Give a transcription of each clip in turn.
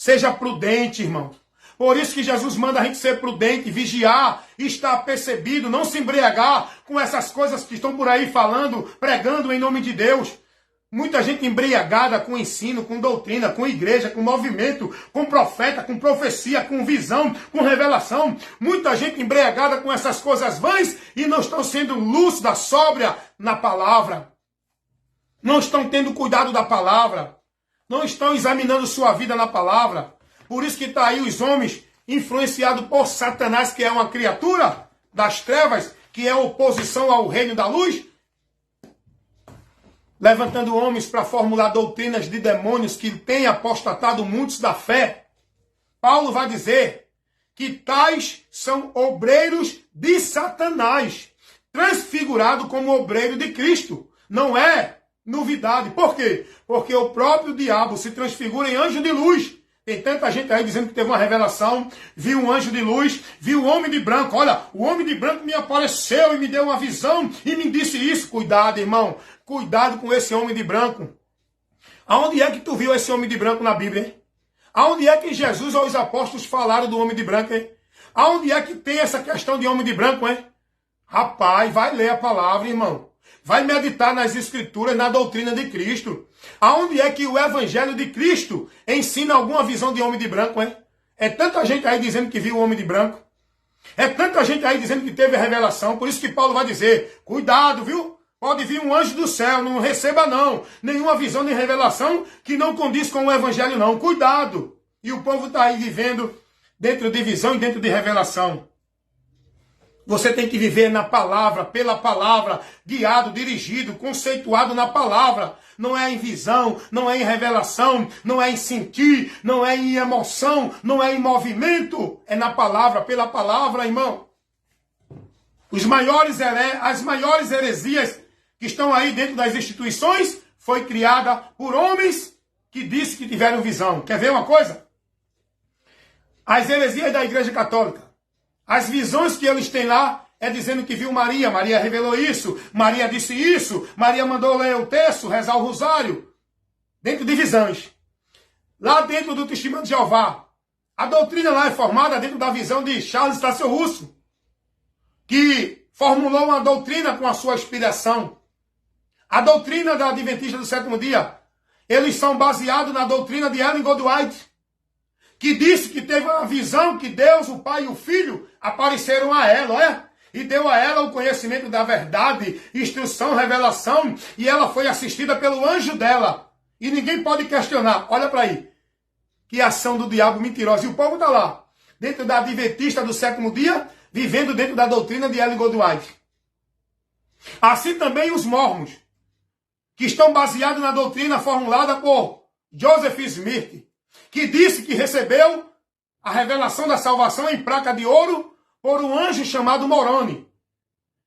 Seja prudente, irmão. Por isso que Jesus manda a gente ser prudente, vigiar, estar apercebido, não se embriagar com essas coisas que estão por aí falando, pregando em nome de Deus. Muita gente embriagada com ensino, com doutrina, com igreja, com movimento, com profeta, com profecia, com visão, com revelação. Muita gente embriagada com essas coisas vãs e não estão sendo lúcida, sóbria na palavra. Não estão tendo cuidado da palavra. Não estão examinando sua vida na palavra. Por isso que está aí os homens influenciados por Satanás, que é uma criatura das trevas, que é oposição ao reino da luz, levantando homens para formular doutrinas de demônios que têm apostatado muitos da fé. Paulo vai dizer que tais são obreiros de Satanás, transfigurado como obreiro de Cristo. Não é novidade. Por quê? Porque o próprio diabo se transfigura em anjo de luz. Tem tanta gente aí dizendo que teve uma revelação, viu um anjo de luz, viu um homem de branco. Olha, o homem de branco me apareceu e me deu uma visão e me disse isso. Cuidado, irmão. Cuidado com esse homem de branco. Aonde é que tu viu esse homem de branco na Bíblia, hein? Aonde é que Jesus ou os apóstolos falaram do homem de branco, hein? Aonde é que tem essa questão de homem de branco, hein? Rapaz, vai ler a palavra, irmão. Vai meditar nas escrituras, na doutrina de Cristo. Aonde é que o evangelho de Cristo ensina alguma visão de homem de branco, hein? É tanta gente aí dizendo que viu o homem de branco. É tanta gente aí dizendo que teve a revelação. Por isso que Paulo vai dizer, cuidado, viu? Pode vir um anjo do céu, não receba não. Nenhuma visão nem revelação que não condiz com o evangelho não. Cuidado. E o povo está aí vivendo dentro de visão e dentro de revelação. Você tem que viver na palavra, pela palavra, guiado, dirigido, conceituado na palavra. Não é em visão, não é em revelação, não é em sentir, não é em emoção, não é em movimento. É na palavra, pela palavra, irmão. As maiores heresias que estão aí dentro das instituições foi criada por homens que dizem que tiveram visão. Quer ver uma coisa? As heresias da Igreja Católica. As visões que eles têm lá é dizendo que viu Maria. Maria revelou isso. Maria disse isso. Maria mandou ler o texto, rezar o rosário. Dentro de visões. Lá dentro do Testemunho de Jeová. A doutrina lá é formada dentro da visão de Charles Tasso Russo, que formulou uma doutrina com a sua inspiração. A doutrina da Adventista do Sétimo Dia. Eles são baseados na doutrina de Ellen Goldwhite, que disse que teve uma visão que Deus, o Pai e o Filho apareceram a ela, e deu a ela o conhecimento da verdade, instrução, revelação, e ela foi assistida pelo anjo dela. E ninguém pode questionar. Olha para aí. Que ação do diabo mentirosa. E o povo está lá, dentro da Adventista do Sétimo Dia, vivendo dentro da doutrina de Ellen Goldwhite. Assim também os mormons, que estão baseados na doutrina formulada por Joseph Smith, que disse que recebeu a revelação da salvação em placa de ouro por um anjo chamado Moroni.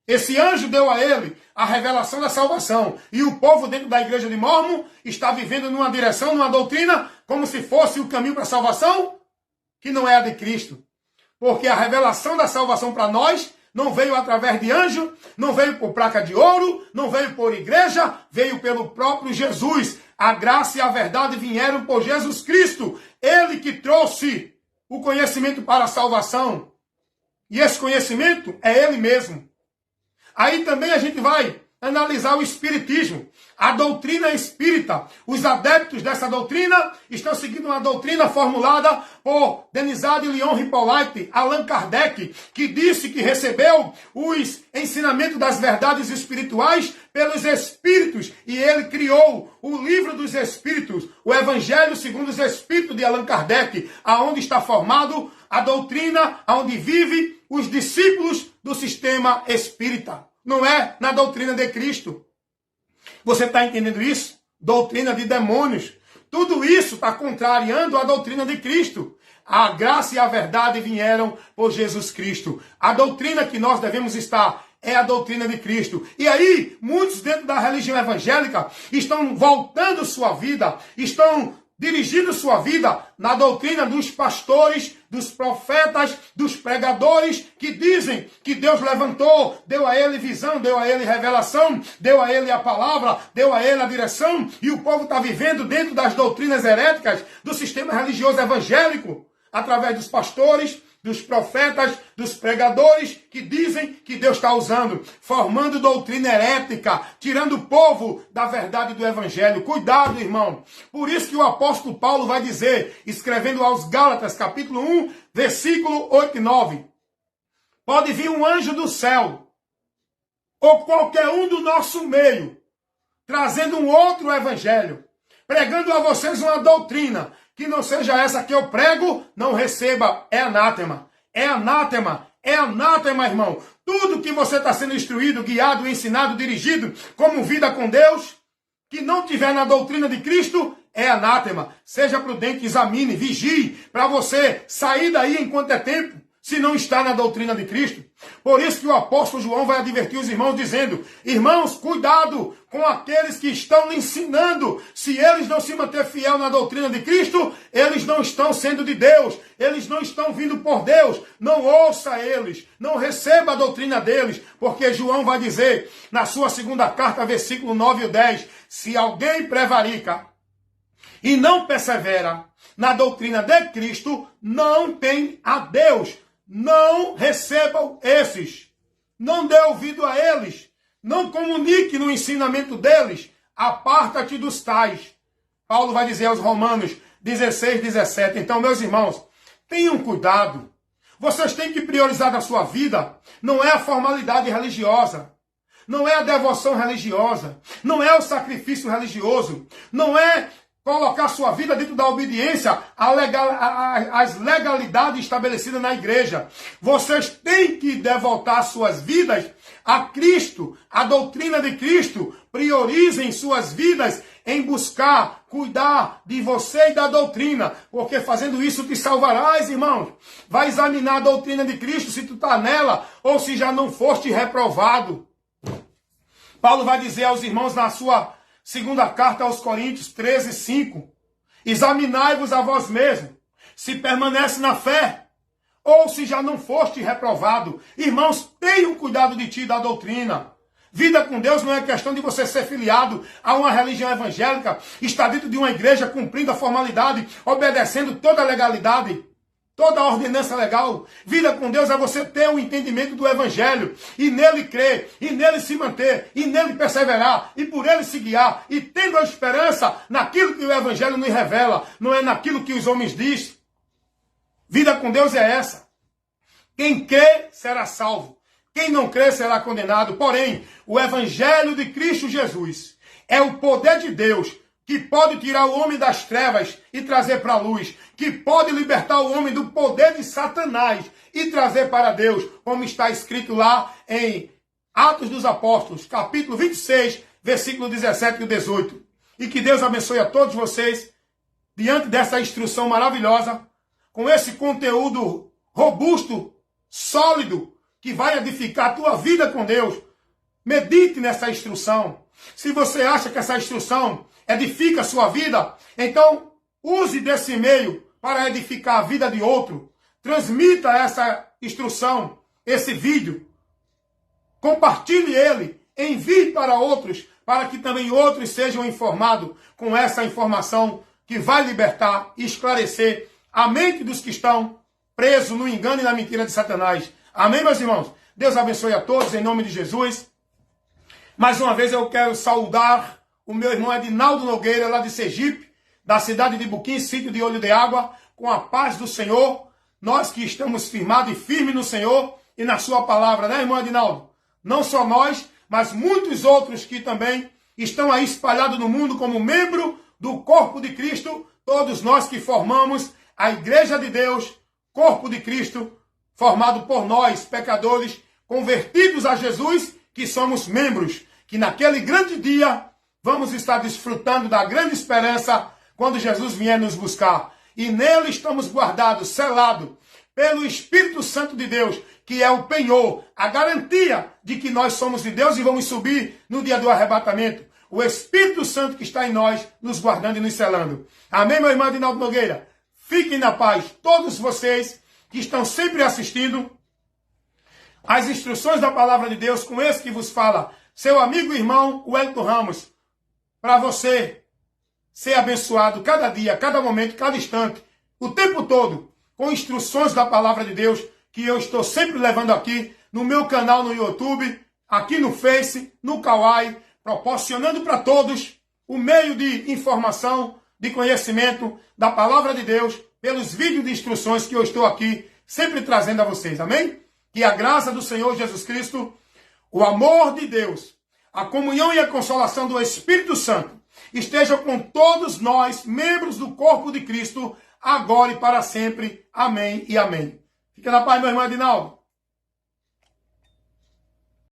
Esse anjo deu a ele a revelação da salvação. E o povo dentro da igreja de Mormon está vivendo numa direção, numa doutrina, como se fosse o caminho para a salvação, que não é a de Cristo. Porque a revelação da salvação para nós não veio através de anjo, não veio por placa de ouro, não veio por igreja, veio pelo próprio Jesus. A graça e a verdade vieram por Jesus Cristo. Ele que trouxe o conhecimento para a salvação. E esse conhecimento é Ele mesmo. Aí também a gente vai analisar o espiritismo. A doutrina espírita. Os adeptos dessa doutrina estão seguindo uma doutrina formulada por Denizade Leon Hippolyte, Allan Kardec, que disse que recebeu os ensinamentos das verdades espirituais pelos espíritos. E ele criou o livro dos espíritos, o Evangelho segundo os Espíritos de Allan Kardec, aonde está formado a doutrina, aonde vive os discípulos do sistema espírita. Não é na doutrina de Cristo. Você está entendendo isso? Doutrina de demônios. Tudo isso está contrariando a doutrina de Cristo. A graça e a verdade vieram por Jesus Cristo. A doutrina que nós devemos estar é a doutrina de Cristo. E aí, muitos dentro da religião evangélica estão voltando sua vida, estão dirigindo sua vida na doutrina dos pastores, dos profetas, dos pregadores, que dizem que Deus levantou, deu a ele visão, deu a ele revelação, deu a ele a palavra, deu a ele a direção, e o povo está vivendo dentro das doutrinas heréticas do sistema religioso evangélico, através dos pastores, dos profetas, dos pregadores, que dizem que Deus está usando, formando doutrina herética, tirando o povo da verdade do evangelho. Cuidado, irmão. Por isso que o apóstolo Paulo vai dizer, escrevendo aos Gálatas, capítulo 1, versículo 8 e 9. Pode vir um anjo do céu, ou qualquer um do nosso meio, trazendo um outro evangelho, pregando a vocês uma doutrina que não seja essa que eu prego, não receba. É anátema. É anátema. É anátema, irmão. Tudo que você está sendo instruído, guiado, ensinado, dirigido, como vida com Deus, que não tiver na doutrina de Cristo, é anátema. Seja prudente, examine, vigie, para você sair daí enquanto é tempo, se não está na doutrina de Cristo. Por isso que o apóstolo João vai advertir os irmãos dizendo, irmãos, cuidado com aqueles que estão lhe ensinando. Se eles não se manter fiel na doutrina de Cristo, eles não estão sendo de Deus. Eles não estão vindo por Deus. Não ouça eles. Não receba a doutrina deles. Porque João vai dizer, na sua segunda carta, versículo 9 e 10, se alguém prevarica e não persevera na doutrina de Cristo, não tem a Deus. Não recebam esses. Não dê ouvido a eles. Não comunique no ensinamento deles. Aparta-te dos tais. Paulo vai dizer aos Romanos 16, 17. Então, meus irmãos, tenham cuidado. Vocês têm que priorizar na sua vida. Não é a formalidade religiosa. Não é a devoção religiosa. Não é o sacrifício religioso. Não é colocar sua vida dentro da obediência às legalidades estabelecidas na igreja. Vocês têm que devotar suas vidas a Cristo, a doutrina de Cristo. Priorizem suas vidas em buscar, cuidar de você e da doutrina, porque fazendo isso te salvarás, irmãos. Vai examinar a doutrina de Cristo, se tu está nela, ou se já não foste reprovado. Paulo vai dizer aos irmãos na sua segunda carta aos Coríntios 13, 5. Examinai-vos a vós mesmos, se permanece na fé, ou se já não foste reprovado. Irmãos, tenham cuidado de ti e da doutrina. Vida com Deus não é questão de você ser filiado a uma religião evangélica, estar dentro de uma igreja cumprindo a formalidade, obedecendo toda a legalidade, toda a ordenança legal. Vida com Deus é você ter o entendimento do evangelho, e nele crer, e nele se manter, e nele perseverar, e por ele se guiar, e tendo a esperança naquilo que o evangelho nos revela, não é naquilo que os homens dizem. Vida com Deus é essa. Quem crê será salvo. Quem não crê será condenado. Porém, o evangelho de Cristo Jesus é o poder de Deus, que pode tirar o homem das trevas e trazer para a luz, que pode libertar o homem do poder de Satanás e trazer para Deus, como está escrito lá em Atos dos Apóstolos, capítulo 26, versículo 17 e 18. E que Deus abençoe a todos vocês, diante dessa instrução maravilhosa, com esse conteúdo robusto, sólido, que vai edificar a tua vida com Deus. Medite nessa instrução. Se você acha que essa instrução edifica a sua vida, então use desse meio para edificar a vida de outro. Transmita essa instrução, esse vídeo. Compartilhe ele, envie para outros, para que também outros sejam informados com essa informação que vai libertar e esclarecer a mente dos que estão presos no engano e na mentira de Satanás. Amém, meus irmãos? Deus abençoe a todos, em nome de Jesus. Mais uma vez eu quero saudar o meu irmão Edinaldo Nogueira, lá de Sergipe, da cidade de Buquim, sítio de Olho de Água, com a paz do Senhor. Nós que estamos firmados e firmes no Senhor e na sua palavra, né, irmão Edinaldo? Não só nós, mas muitos outros que também estão aí espalhados no mundo como membro do corpo de Cristo, todos nós que formamos a Igreja de Deus, corpo de Cristo, formado por nós, pecadores, convertidos a Jesus, que somos membros, que naquele grande dia vamos estar desfrutando da grande esperança quando Jesus vier nos buscar. E nele estamos guardados, selados pelo Espírito Santo de Deus, que é o penhor, a garantia de que nós somos de Deus e vamos subir no dia do arrebatamento. o Espírito Santo que está em nós, nos guardando e nos selando. Amém, meu irmão Adinaldo Nogueira? Fiquem na paz, todos vocês que estão sempre assistindo as instruções da palavra de Deus, com esse que vos fala, seu amigo e irmão, Wellington Ramos, para você ser abençoado cada dia, cada momento, cada instante, o tempo todo, com instruções da palavra de Deus, que eu estou sempre levando aqui no meu canal no YouTube, aqui no Face, no Kawaii, proporcionando para todos o meio de informação, de conhecimento da palavra de Deus, pelos vídeos de instruções que eu estou aqui sempre trazendo a vocês. Amém? Que a graça do Senhor Jesus Cristo, o amor de Deus, a comunhão e a consolação do Espírito Santo esteja com todos nós, membros do corpo de Cristo, agora e para sempre. Amém e amém. Fica na paz, meu irmão Adinaldo.